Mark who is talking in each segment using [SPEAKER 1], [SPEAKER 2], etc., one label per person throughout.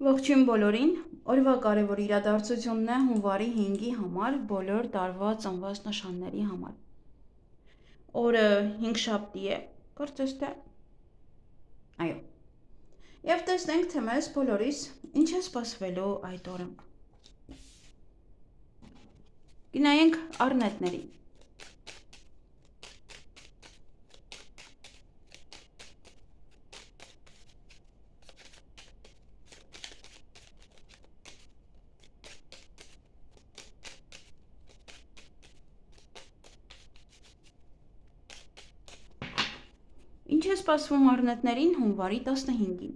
[SPEAKER 1] Ողջույն բոլորին, օրվա կարևոր իրադարձությունն է հունվարի 5-ի համար բոլոր տարվա ծնված նշանների համար։ Օրը 5-շաբթի է, կարծես թե։ Այո։ Եվ տեսնենք, թե մեզ բոլորիս ինչ է սպասվելու այդ օրը։ Գնայենք առնետներին։ Ինչ է սպասվում առնետներին հունվարի 15-ին։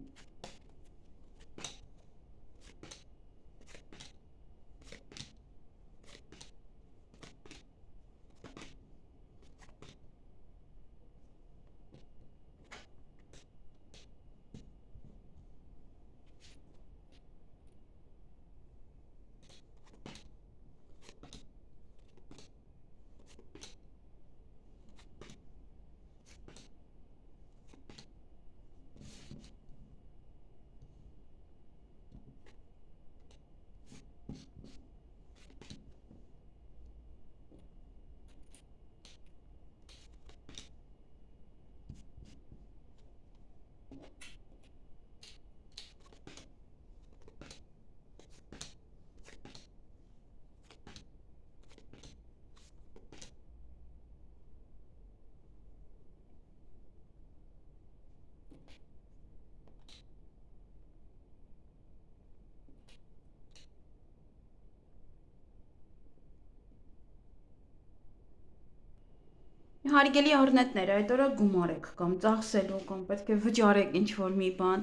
[SPEAKER 1] Հարգելի առնետներ, այդ օրը գումարեք կամ ծախսելու կամ պետք է վճարեք ինչ-որ մի բան։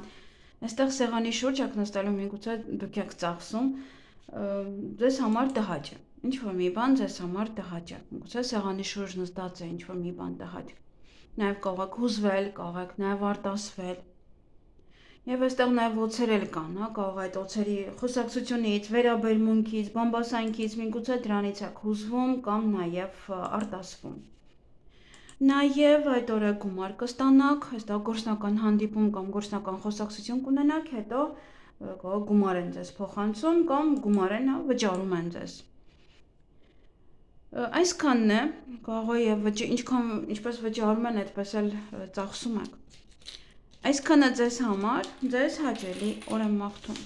[SPEAKER 1] Այստեղ սեղանի շուրջ եք նստելու, միգուցե դուք եք ծախսում, ձեզ համար տհաճ է։ Ինչ-որ մի բան ձեզ համար տհաճ է։ Միգուցե սեղանի շուրջ նստած է ինչ-որ մի բան տհաճ։ Նաև կարող եք հուզվել, կարող եք նաև արտասվել։ Եվ այստեղ նաև օձեր էլ կան, հա, կարող այդ օձերի խոսակցությունից, վերաբերմունքից, բամբասանքից, միգուցե դրանից եք հուզվում կամ նաև արտասվում։ Նաև այդ օրը գումար կստանաք, այստեղ գործնական հանդիպում կամ գործնական խոսակցություն կունենաք, հետո գումար են ձեզ փոխանցում կամ գումար են վճարում են ձեզ։ Այսքանն է, կարող է ինչպես վճարում են, այդպես էլ ծախսում եք։ Այսքանը ձեզ համար, ձեզ հաճելի օր եմ մաղթում։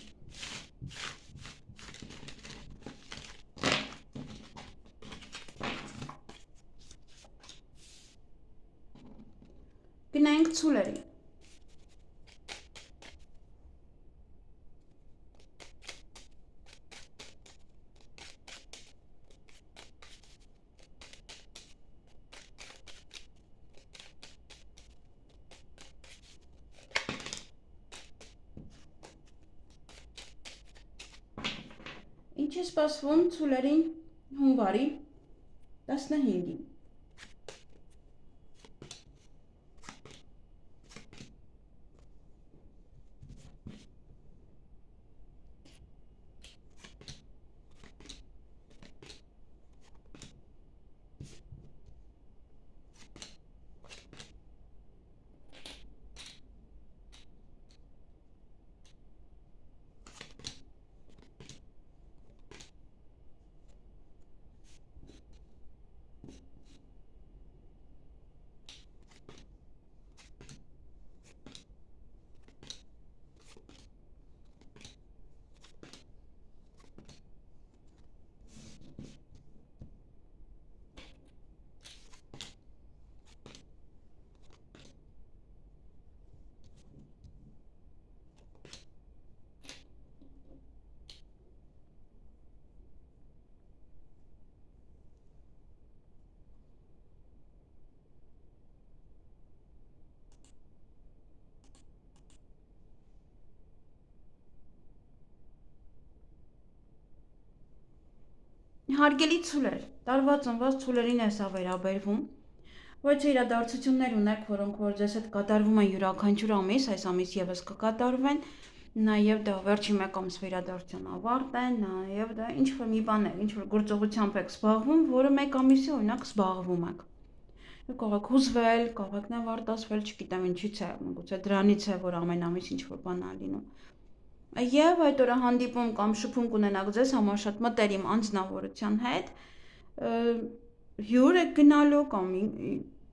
[SPEAKER 1] Գնայինք ցուլերի։ Ինչ է սպասվում ցուլերին հունվարի 15-ին։ Հարգելի ցուլեր, տարվա ծնված ցուլերին է սա վերաբերվում։ Ոչ իրադարձություններ ունեք, որոնք որ ձեզ հետ կատարվում են յուրաքանչյուր ամիս, այս ամիս եւս կկատարվեն, նաև դա վերջի մեկ ամսվա իրադարձություն ավարտ է, նաև դա ինչ-որ մի բան է, ինչ-որ գործողությամբ եք զբաղվում, որը մեկ ամիսի օրինակ զբաղվում եք։ Կարող եք հուզվել, կարող եք նաև արտասվել, չգիտեմ ինչից է, միգուցե դրանից է, որ ամեն ամիս ինչ-որ բան է լինում։ Եվ այդ օրը հանդիպում կամ շփում կունենաք ձեզ համար շատ մտերիմ անձնավորության հետ, հյուր եք գնալու կամ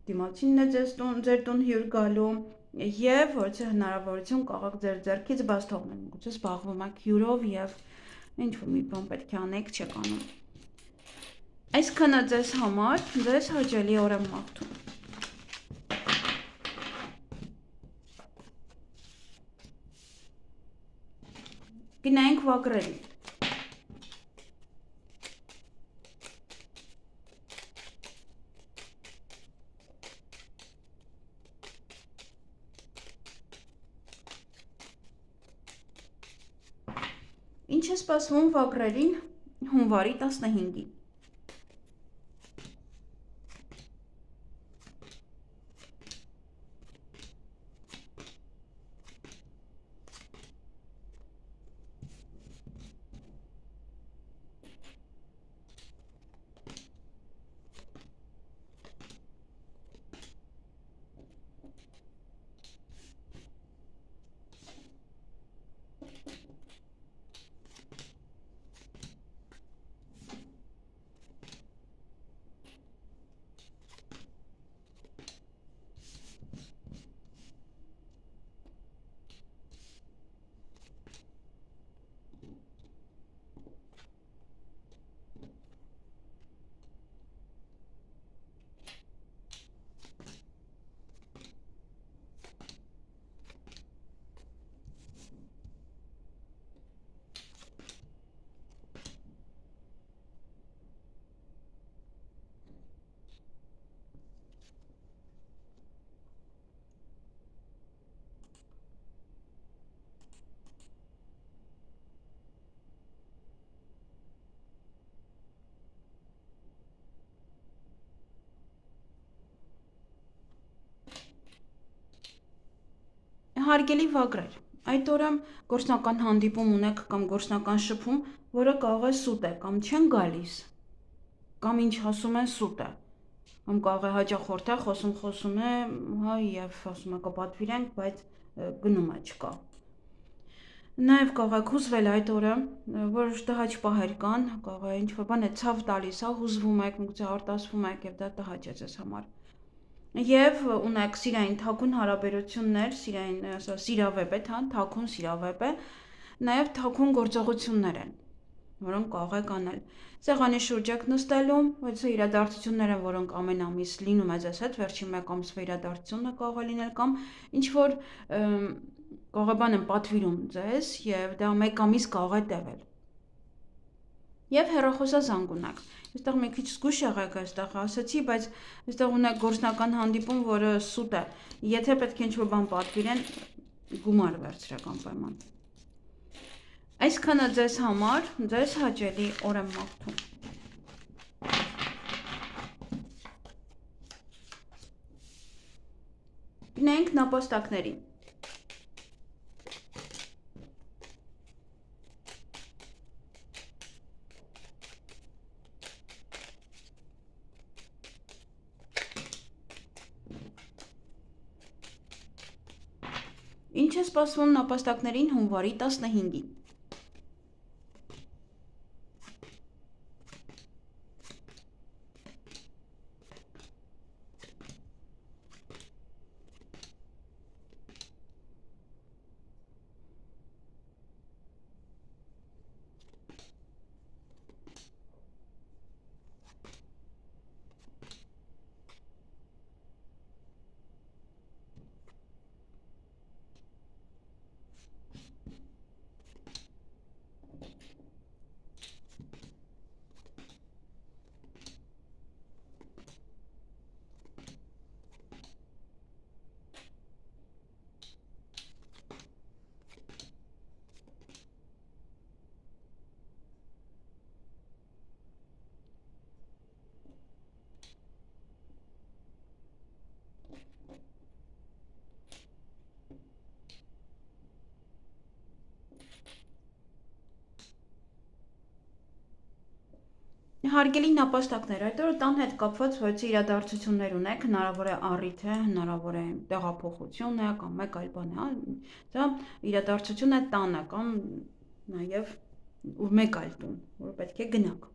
[SPEAKER 1] դիմացինն է ձեր տուն հյուր գալու եւ որից հնարավորություն կողակ ձեր ձեռքից բաց թողնել, գուցե զբաղվում եք հյուրով եւ ինչ-որ մի բան պետք է անեք, չեք անում։ Այսքանը ձեզ համար, ձեզ հաճելի օր եմ մաղթում։ Գնայինք վագրերի։ Ինչ է սպասվում վագրերին հունվարի 15-ին։ Հարգելի վագրեր, այդ օրը գործնական հանդիպում ունեք կամ գործնական շփում, որը կարող է սուտ է կամ չեն գալիս, կամ ինչ ասում են սուտ է, կամ կարող է հաճախորդ է խոսում է, հա եւ ասում է կպատվիրենք, բայց գնում է չկա։ Նաև կարող եք հուզվել այդ օրը, որոշ տհաճ պահեր կան, կարող է ինչ-որ բան է ցավ տալիս, հա, հուզվում եք, միգուցե արտասվում եք եւ դա տհաճ է ձեզ համար։ Եվ ունեք սիրային թաքուն հարաբերություններ, սիրավեպ է, թաքուն սիրավեպ է, նաև թաքուն գործողություններ են, որոնք կարող եք անել։ Սեղանի շուրջ եք նստելու, բայց իրադարձություններ են, որոնք ամեն ամիս լինում է ձեզ հետ, վերջին մեկ ամսվա իրադարձությունն է կարող է լինել կամ ինչ որ կարող է բան են պատվիրում ձեզ եւ դա մեկ ամիս կարող է տևել։ Եվ հեռախոսազանգ ունեք։ Այստեղ մի քիչ զգուշ եղեք այստեղ ասացի, բայց այստեղ ունեք գործնական հանդիպում, որը սուտ է։ Եթե պետք է ինչ-որ բան պատվիրեն, գումար վերցրեք անպայման։ Այսքանը ձեզ համար, ձեզ հաճելի օր եմ մաղթում։ Գնայինք նապաստակներին։ Ինչ է սպասվում նապաստակներին հունվարի 15-ին։ Հարգելի նապաստակներ, այդ օրը տան հետ կապված որոշ իրադարձություններ ունեք, հնարավոր է առիթ է, հնարավոր է տեղափոխություն է կամ մեկ այլ բան է, դա իրադարձություն է տանը կամ նաև մեկ այլ տուն, որ պետք է գնաք։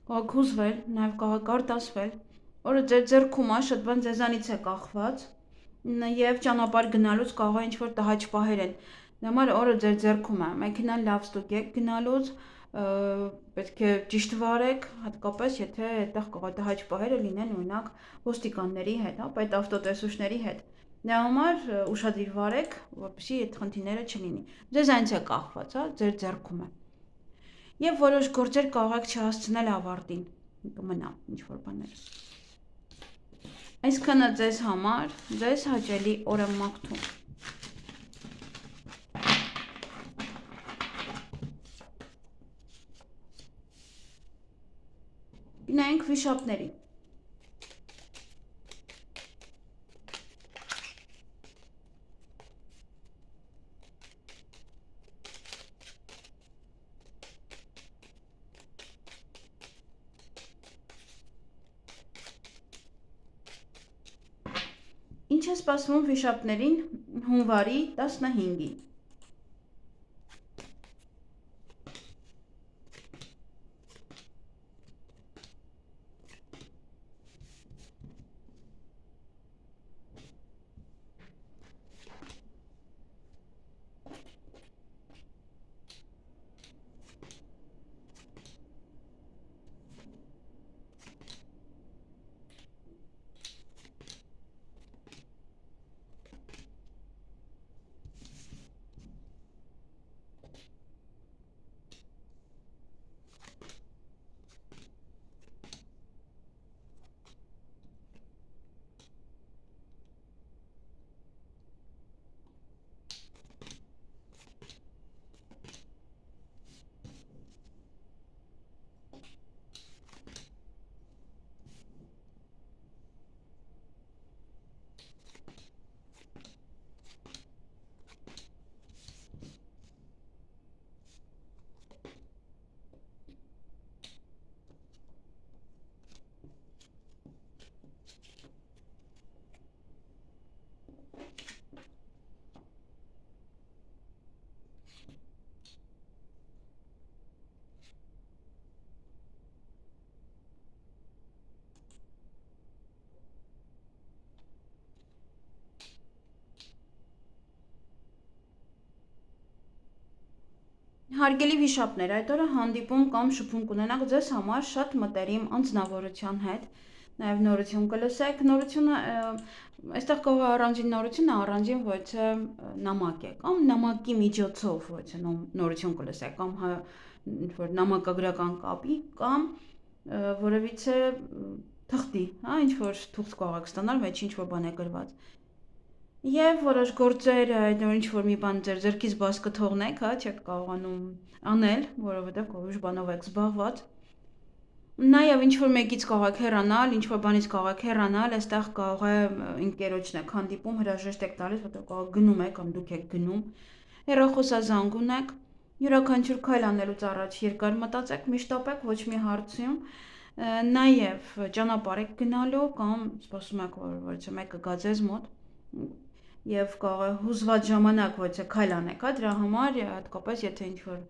[SPEAKER 1] Կարող հուզվել, նաև կարող արտասվել, օրը ձեր ձեռքում է, շատ բան ձեզանից է կախված եւ ճանապարհ գնալուց կարող է ինչ-որ տհաճ պահեր են։ Դա համար օրը ձեր ձեռքում է, մեքենան լավ ստուգեք գնալուց, պետք է ճիշտ վարեք, հատկապես եթե այդտեղ կարող է տհաճ պահերը լինեն, օրինակ ոստիկանների հետ, հա, պետավտոտեսուչների հետ։ Դա համար ուշադիր վարեք, որպեսզի այդ խնդիրները չլինի։ Ձեզանից է կախված, հա, ձեր ձեռքում է։ Եվ որոշ գործեր կարող եք չհասցնել ավարտին, կմնա ինչ-որ բաներ։ Այսքանը ձեզ համար, ձեզ հաճելի օր եմ մաղթում։ Գնայինք վիշապների։ Ինչ է սպասվում վիշապներին հունվարի 15-ին։ Հարգելի վիշապներ, այդ օրը հանդիպում կամ շփում կունենաք ձեզ համար շատ մտերիմ անձնավորության հետ, նաև նորություն կլսեք, նորությունը այստեղ կարող է առանձին նորությունը, առանձին ոյցը նամակ է, կամ նամակի միջոցով ոյցը նորություն կլսեք, կամ որ նամակագրական կապի, կամ որևիցե թղթի, հա, ինչ որ թուղթ կարող եք ստանալ, մեջ ինչ որ բան է գրված։ Եվ որոշ գործեր, ինչ-որ մի բան ձեր ձեռքից բաց կթողնեք, հա, չեք կարողանում անել, որովհետև կողիշ բանով եք զբաղված։ Նաև ինչ-որ մեկից կարող եք հեռանալ, ինչ-որ բանից կարող եք հեռանալ, այստեղ կարող է ընկերոջն եք հանդիպում, հրաժեշտ եք տալիս, որտեղ կարող գնում եք կամ դուք եք գնում։ Հեռախոսազանգ ունեք, յուրաքանչյուր քայլ անելուց առաջ երկար մտածեք, միշտ ապեք ոչ մի հարցում։ Նաև ճանապարհ եք գնալու կամ սպասում եք, որ մեկը գա ձեզ մոտ եւ կարող է հուզված ժամանակ ոչ քայլ անեք, հա, դրա համար հատկապես եթե ինչ-որ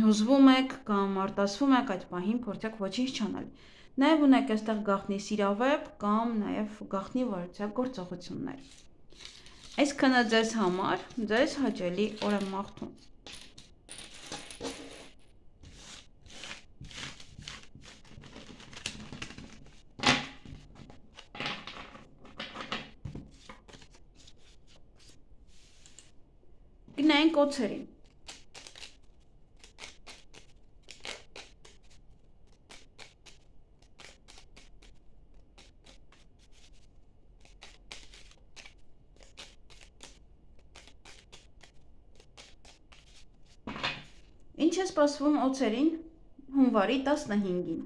[SPEAKER 1] հուզվում եք կամ արտասվում եք, այդ պահին փորձեք ոչինչ չանել։ Նաև ունեք այստեղ գաղտնի սիրավեպ կամ նաև գաղտնի որոշակ գործողություններ։ Այսքանը ձեզ համար, ձեզ հաճելի օր եմ մաղթում։ Գնայինք օձերին։ Ինչ է սպասվում օձերին հունվարի 15-ին։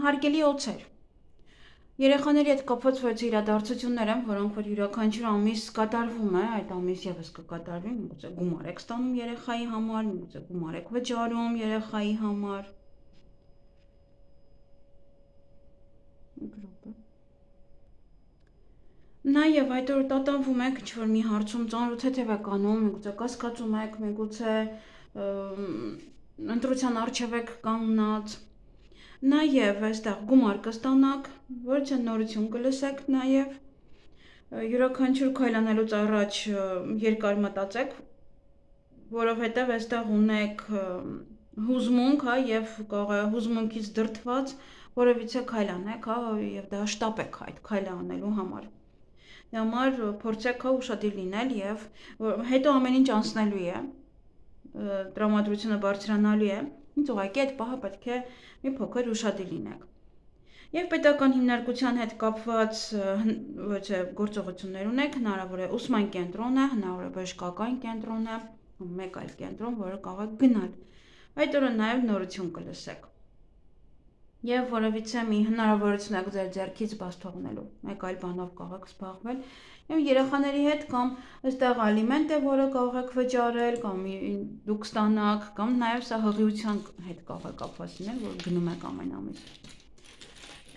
[SPEAKER 1] Հարգելի օձեր։ Երեխաների հետ կապված որոշ իրադարձություններ են, որոնք որ յուրաքանչյուր ամիս կատարվում է, այդ ամիս եւս կկատարվի, միգուցե գումար եք ստանում երեխայի համար, միգուցե գումար եք վճարում երեխայի համար։ Նաև այդ օր տատանվում եք ինչ-որ մի հարցում ծանոթ թեթև եք անում, միգուցե կասկածում եք, միգուցե ընտրության առջև եք կանգնած։ Նաև այստեղ գումար կստանաք, որը նորություն կլսեք նաև։ Յուրաքանչյուր քայլ անելուց առաջ երկար մտածեք, որովհետև այստեղ ունեք հուզմունք, հա, եւ կարող է հուզմունքից դրդված որևիցե քայլ անեք, հա, եւ դա շտապեք այդ քայլը անելու համար։ Դրա համար փորձեք հա ուշադիր լինել եւ հետո ամեն ինչ անցնելու է, տրամադրությունը բարձրանալու է, ինձ ուղղակի այդ պահը պետք է մի փոքր ուշադիր լինեք։ Եվ պետական հիմնարկության հետ կապված ոչ գործողություններ ունեք, հնարավոր է ուսման կենտրոն է, հնարավոր է բժշկական կենտրոն է, մեկ այլ կենտրոն, որը կարող եք գնալ։ Այդ օրը նաև նորություն կլսեք։ Եվ որևիցե մի հնարավորություն եք ձեր ձեռքից բաց թողնելու, մեկ այլ բանով կարող եք զբաղվել, եւ երեխաների հետ կամ այստեղ ալիմենտ է, որը կարող եք վճարել, կամ դուք ստանաք, կամ նաև սա հղիության հետ կարող է կապված լինել, որ գնում եք ամեն ամիս։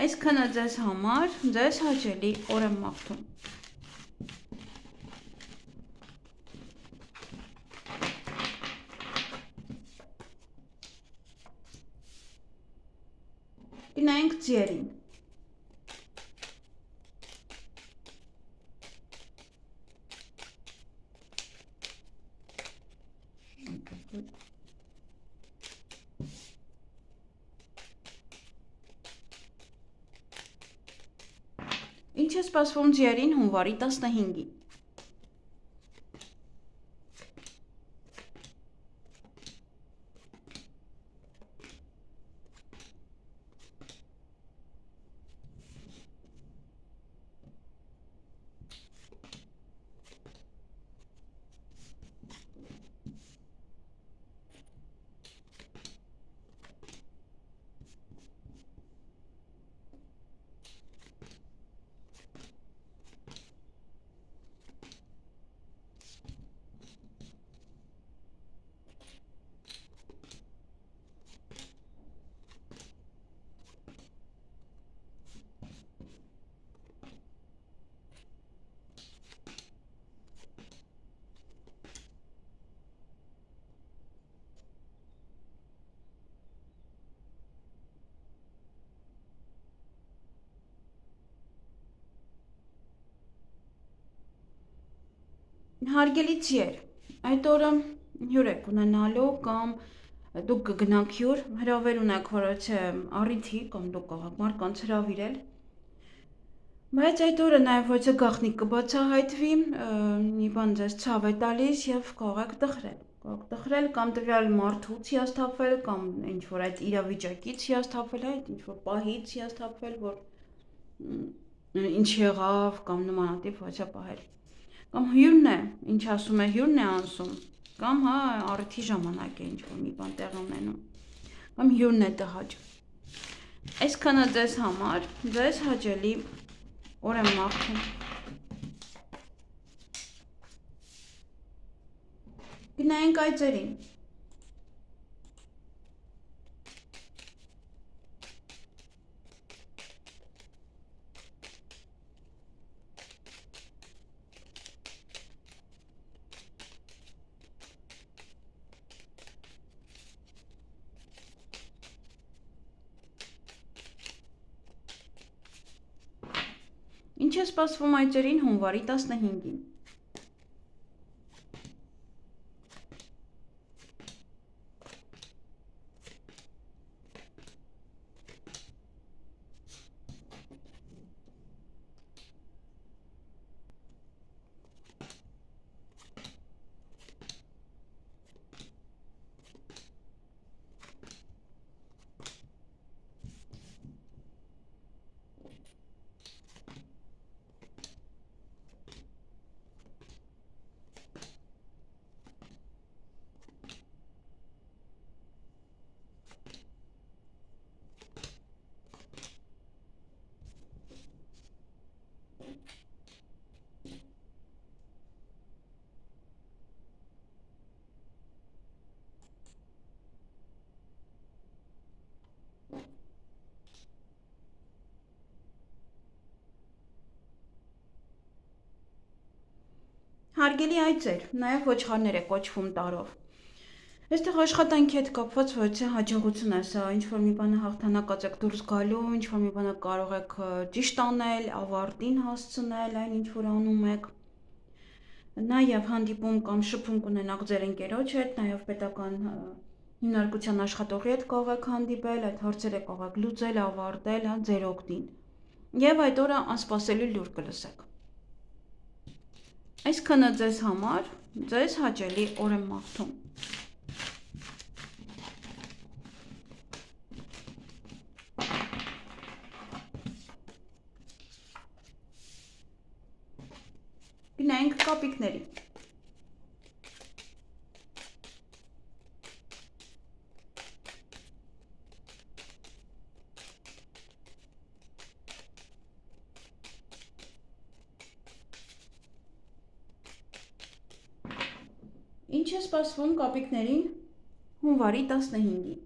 [SPEAKER 1] Այսքանը ձեզ համար, ձեզ հաճելի օր եմ մաղթում։ Գնայինք ձիերին։ Ինչ է սպասվում ձիերին հունվարի 15-ին։ Հարգելի ձիեր, այդ օրը հյուր եք ունենալու կամ դուք կգնաք հյուր, հրավեր ունեք որոշ առիթի կամ դուք կարող եք մարդկանց հրավիրել։ Բայց այդ օրը նաև ոչ գաղտնիք կբացահայտվի, մի բան ձեզ ցավ է տալիս եւ կարող եք տխրել։ Կարող եք տխրել կամ տվյալ մարդուց հիասթափվել կամ ինչ որ այդ իրավիճակից հիասթափվել, այդ ինչ որ պահից հիասթափվել, որ ինչ եղավ կամ նմանատիպ ոչ պահել։ Կամ հյուրն է, ինչ ասում է, հյուրն է անսում, կամ հա առիթի ժամանակ է ինչ որ մի բան տեղ ունենում, կամ հյուրն է տհաճ։ Այսքանը ձեզ համար, ձեզ հաճելի օր եմ մաղթում։ Գնայինք այծերին։ Ինչ է սպասվում այծերին հունվարի 15-ին։ Հարգելի այծեր, նաև ոչխարներ է կոչվում տարով։ Այստեղ աշխատանքի հետ կապված ոչ է հաջողություն է սա, ինչ-որ մի բանը հաղթանակած եք դուրս գալու, ինչ-որ մի բանը կարող եք ճիշտ անել, ավարտին հասցնել այն ինչ-որ անում եք։ Նաև հանդիպում կամ շփում կունենաք ձեր ընկերոջ հետ, նաև պետական հիմնարկության աշխատողի հետ կարող եք հանդիպել, այդ հարցերը կարող եք լուծել, ավարտել ձեր օգտին։ Եվ այդ օրը անսպասելի լուր կլսեք։ Այսքանը ձեզ համար, ձեզ հաճելի օր եմ մաղթում։ Գնայինք կապիկների։ Ինչ է սպասվում կապիկներին հունվարի 15-ին։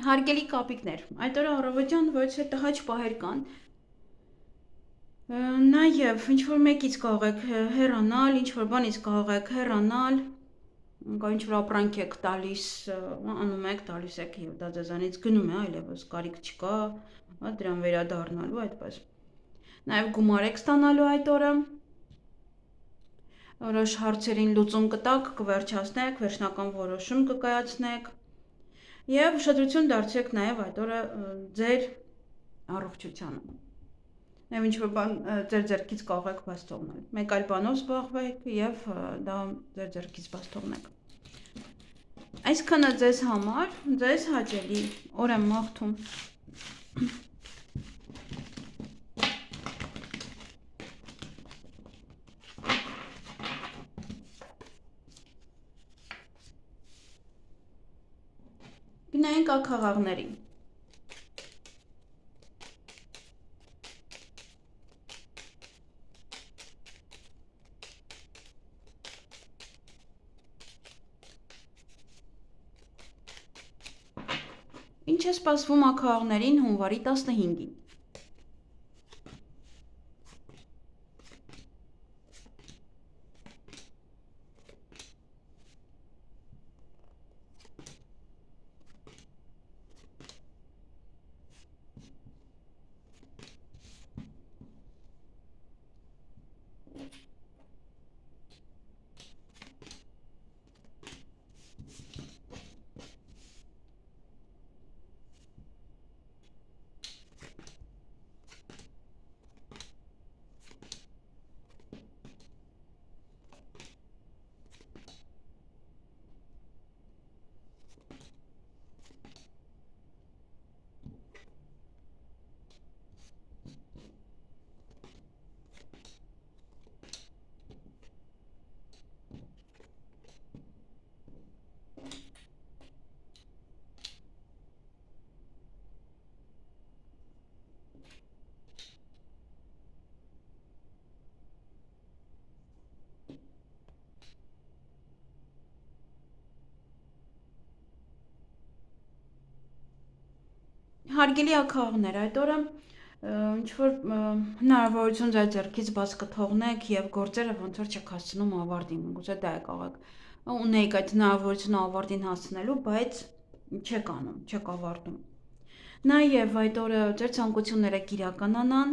[SPEAKER 1] Հարգելի կապիկներ, այդ օրը առավոտյան ոչ է տհաճ պահեր կան։ Նաև ինչ-որ մեկից կարող եք հեռանալ, ինչ-որ բանից կարող եք հեռանալ, կամ ինչ-որ ապրանք եք տալիս, անում եք, տալիս եք եւ դա ձեզանից գնում է, այլևս կարիք չկա, դրան վերադառնալու այդպես։ Նաև գումար եք ստանալու այդ օրը։ Որոշ հարցերին լուծում կտաք, կվերջացնեք, վերջնական որոշում կկայացնեք։ Եվ ուշադրություն դարձրեք նաև այդ օրը ձեր առողջությանը։ Նաև ինչ-որ բան ձեր ձեռքից կարող եք բաց թողնել։ Մեկ այլ բանով զբաղվեք եւ դա ձեր ձեռքից բաց թողնեք։ Այսքանը ձեզ համար, ձեզ հաճելի օր եմ մաղթում։ Գնայինք աքաղաղներին։ Ինչ է սպասվում աքաղաղներին հունվարի 15-ին։ Հարգելի աքաղներ, այդ օրը ինչ-որ հնարավորություն ձեր ձեռքից բաց կթողնեք եւ գործերը ոնց որ չեք հասցնում ավարտին, գուցե դա է կարող ունեիք այդ հնարավորությունը ավարտին հասցնելու, բայց չեք անում, չեք ավարտում։ Նաև այդ օրը ձեր ցանկությունները կիրականանան,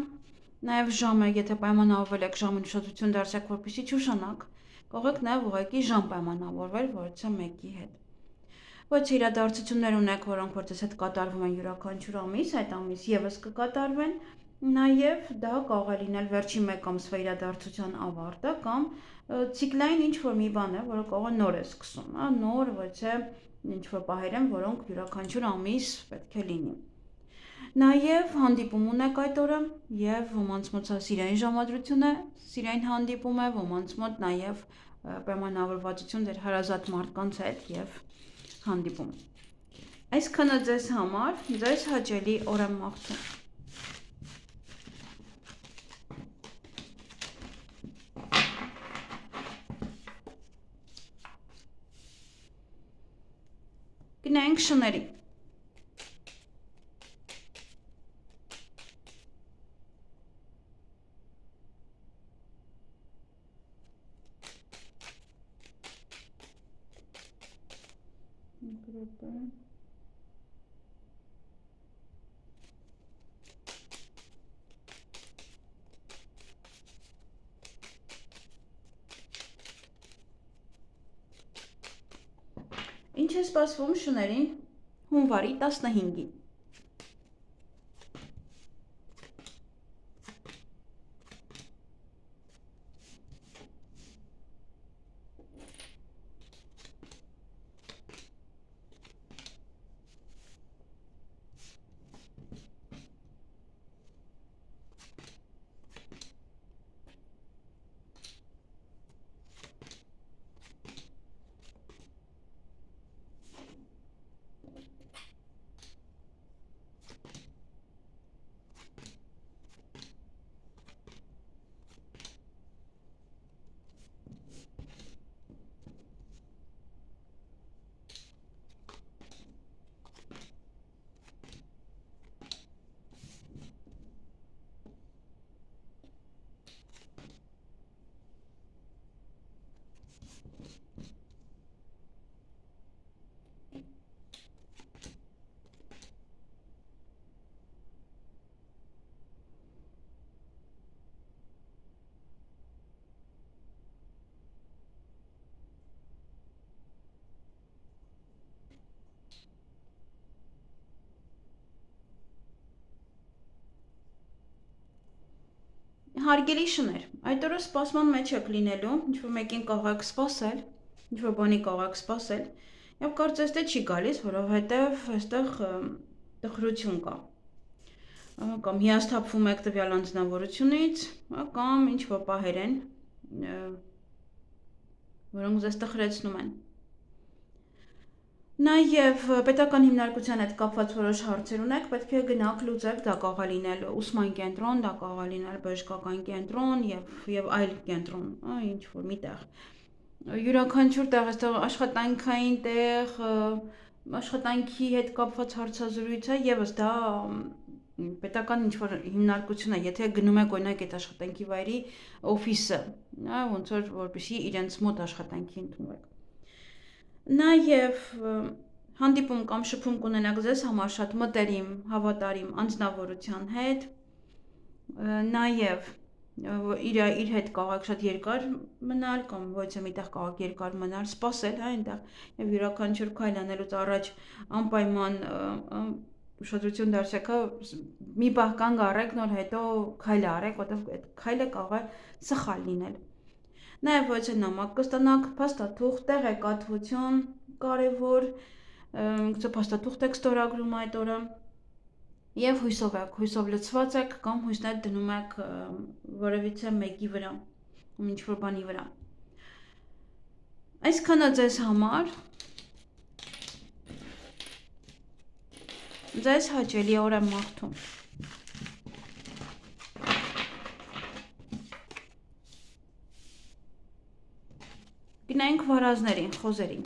[SPEAKER 1] նաև ժամը, եթե պայմանավորվել եք ժամին ուշադրություն դարձեք, որպեսզի չուշանաք, կարող եք նաև ուղղակի ժամ պայմանավորվել որևէ մեկի հետ։ Ոչ իրադարձություններ ունեք, որոնք որ ձեզ հետ կատարվում են յուրաքանչյուր ամիս, այդ ամիս եւս կկատարվեն, նաև դա կարող է լինել վերջին մեկ ամսվա իրադարձության ավարտը կամ ցիկլային ինչ-որ մի բան է, որը կարող է նոր է սկսում, հա, նոր ոչ է ինչ-որ պահեր են, որոնք յուրաքանչյուր ամիս պետք է լինի։ Նաև հանդիպում ունեք այդ օրը եւ ոմանց մոտ սա սիրային ժամադրություն է, սիրային հանդիպում է, ոմանց մոտ նաև պայմանավորվածություն ձեր հարազատ մարդկանց հետ եւ հանդիպում։ Այսքանը ձեզ համար, ձեզ հաճելի օր եմ մաղթում։ Գնանք շների։ Ինչ է սպասվում շներին հունվարի 15-ին։ Հարգելի շներ, այդ օրը սպասման մեջ եք լինելու, ինչ-որ մեկին կարող եք սպասել, ինչ-որ բանի կարող եք սպասել, եւ կարծես թե չի գալիս, որովհետեւ այստեղ տխրություն կա։ Կամ հիասթափվում եք տվյալ անձնավորությունից, կամ ինչ-որ պահեր են, որոնք ձեզ տխրեցնում են։ Նաև պետական հիմնարկության հետ կապված որոշ հարցեր ունեք, պետք է գնաք լուծեք, դա կարող է լինել ուսման կենտրոն, դա կարող է լինել բժշկական կենտրոն եւ այլ կենտրոն, ինչ որ միտեղ։ Յուրաքանչյուր տեղ, այստեղ աշխատանքային տեղ, աշխատանքի հետ կապված հարցազրույց է, եւս դա պետական ինչ-որ հիմնարկություն է, եթե գնում եք օրինակ այդ աշխատանքի վայրի օֆիսը, հա, ոնց որ որպեսզի իրենց մոտ աշխատանքի ընդունվեք։ Նաև հանդիպում կամ շփում կունենաք ձեզ համար շատ մտերիմ, հավատարիմ անձնավորության հետ, նաև իր հետ կարող եք շատ երկար մնալ կամ ոչ միտեղ կարող եք երկար մնալ, սպասել, հա, այնտեղ եւ յուրաքանչյուր քայլ անելուց առաջ անպայման ուշադրություն դարձեք, մի բան կանգ առեք, նոր հետո քայլ արեք, որտեղ այդ քայլը կարող է սխալ լինել։ Նաև ոչ նամակ կստանաք, փաստաթուղթ, տեղեկատվություն, կարևոր, գուցե փաստաթուղթ եք ստորագրում այդ օրը եւ հույսով լցված եք կամ հույսներ դնում եք որևիցե մեկի վրա, ինչ-որ բանի վրա։ Այսքանը ձեզ համար, ձեզ հաճելի օր եմ մաղթում։ Գնանք վարազներին, խոզերին։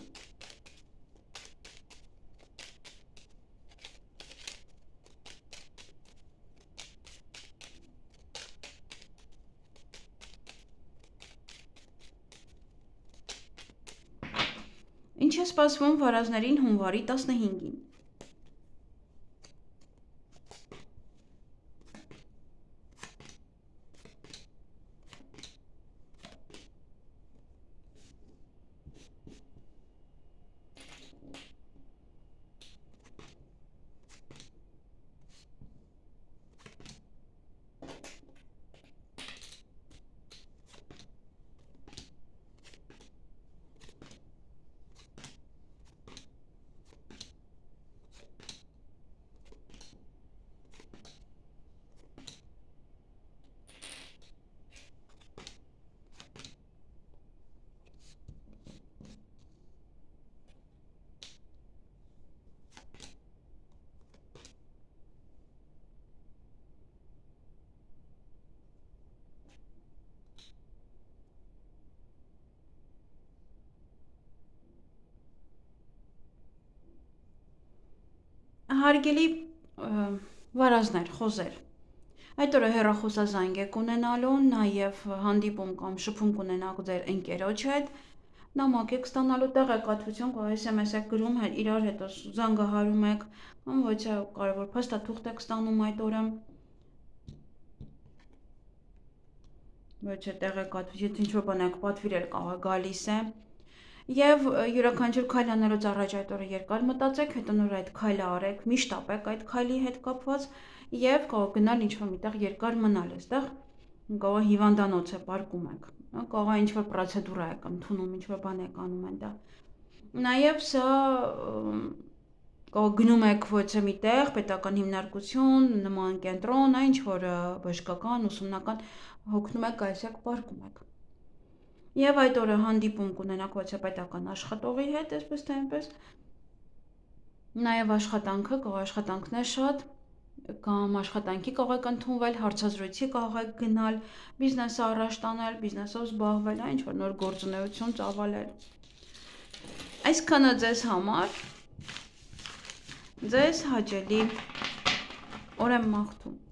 [SPEAKER 1] Ինչ է սպասվում վարազներին հունվարի 15-ին։ Հարգելի վարազներ, խոզեր, այդ օրը հեռախոսազանգ եք ունենալու, նաև հանդիպում կամ շփում կունենաք ձեր ընկերոջ հետ, նամակ եք ստանալու, տեղեկատվություն կամ SMS եք գրում, իրար հետ զանգահարում եք, կամ ոչ է կարևոր փաստաթուղթ եք ստանում այդ օրը, ոչ է տեղեկատվություն, ինչ-որ բան եք պատվիրել գալիս է, և յուրաքանչյուր քայլ անելուց առաջ այդ օրը երկար մտածեք, հետո նոր այդ քայլը արեք, միշտ ապեք այդ քայլի հետ կապված և կարող գնալ ինչ-որ միտեղ երկար մնալ այստեղ, կարող հիվանդանոց է պարկում եք, կարող ինչ-որ պրոցեդուրա եք ընդունում, ինչ-որ բան եք անում այնտեղ։ Նաև սա կարող գնում եք ոչ է միտեղ, պետական հիմնարկություն, նման կենտրոն, ինչ-որ բժշկական, ուսումնական, հոգնում եք, գալիս եք, պարկում եք։ Եվ այդ օրը հանդիպում կունենաք ոչ է պետական աշխատողի հետ, այսպես թե այնպես, նաև աշխատանքը, կարող աշխատանքն է շատ, կամ աշխատանքի կարող եք ընդունվել, հարցազրույցի կարող եք գնալ, բիզնեսը առաջ տանել, բիզնեսով զբաղվել, ինչ-որ նոր գործունեություն ծավալել։ Այսքանը ձեզ համար, ձեզ հաճելի օր եմ մաղթում։